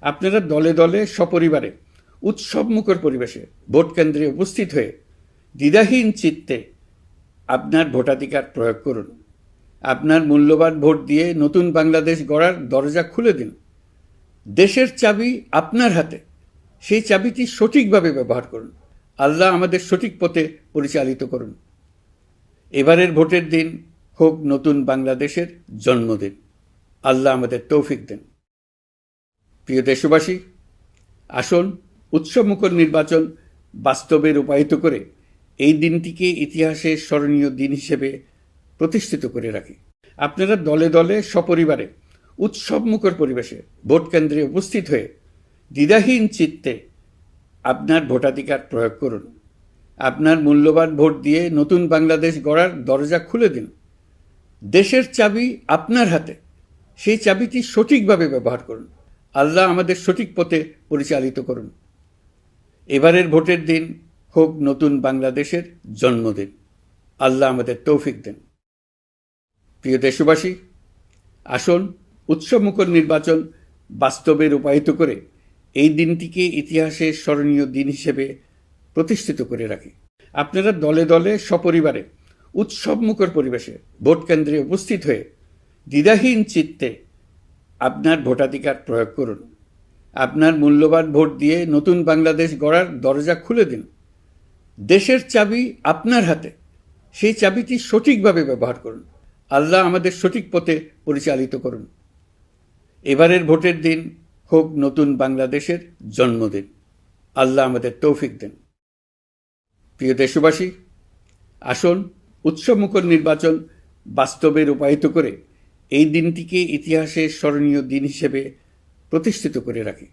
আপনারা দলে দলে সপরিবারে উৎসবমুখর পরিবেশে ভোট কেন্দ্রে উপস্থিত হয়ে দ্বিধাহীন চিত্তে আপনার ভোটাধিকার প্রয়োগ করুন। আপনার মূল্যবান ভোট দিয়ে নতুন বাংলাদেশ গড়ার দরজা খুলে দিন। দেশের চাবি আপনার হাতে, সেই চাবিটি সঠিকভাবে ব্যবহার করুন। আল্লাহ আমাদের সঠিক পথে পরিচালিত করুন। এবারের ভোটের দিন হোক নতুন বাংলাদেশের জন্মদিন। আল্লাহ আমাদের তৌফিক দেন। প্রিয় দেশবাসী, আসুন উৎসবমুখর নির্বাচন বাস্তবে রূপায়িত করে এই দিনটিকে ইতিহাসের স্মরণীয় দিন হিসেবে প্রতিষ্ঠিত করে রাখি। আপনারা দলে দলে সপরিবারে উৎসবমুখর পরিবেশে ভোট কেন্দ্রে উপস্থিত হয়ে দ্বিধাহীন চিত্তে আপনার ভোটাধিকার প্রয়োগ করুন। আপনার মূল্যবান ভোট দিয়ে নতুন বাংলাদেশ গড়ার দরজা খুলে দিন। দেশের চাবি আপনার হাতে, সেই চাবিটি সঠিকভাবে ব্যবহার করুন। আল্লাহ আমাদের সঠিক পথে পরিচালিত করুন। এবারের ভোটের দিন হোক নতুন বাংলাদেশের জন্মদিন। আল্লাহ আমাদের তৌফিক দেন। প্রিয় দেশবাসী, আসুন উৎসবমুখর নির্বাচন বাস্তবে রূপায়িত করে এই দিনটিকে ইতিহাসের স্মরণীয় দিন হিসেবে প্রতিষ্ঠিত করে রাখি। আপনারা দলে দলে সপরিবারে উৎসবমুখর পরিবেশে ভোট কেন্দ্রে উপস্থিত হয়ে দ্বিধাহীন চিত্তে আপনার ভোটাধিকার প্রয়োগ করুন। আপনার মূল্যবান ভোট দিয়ে নতুন বাংলাদেশ গড়ার দরজা খুলে দিন। দেশের চাবি আপনার হাতে, সেই চাবিটি সঠিকভাবে ব্যবহার করুন। আল্লাহ আমাদের সঠিক পথে পরিচালিত করুন। এবারের ভোটের দিন হোক নতুন বাংলাদেশের জন্মদিন। আল্লাহ আমাদের তৌফিক দেন। প্রিয় দেশবাসী, আসুন উৎসবমুখর নির্বাচন বাস্তবে রূপায়িত করে এই দিনটিকে ইতিহাসের স্মরণীয় দিন হিসেবে প্রতিষ্ঠিত করে রাখি।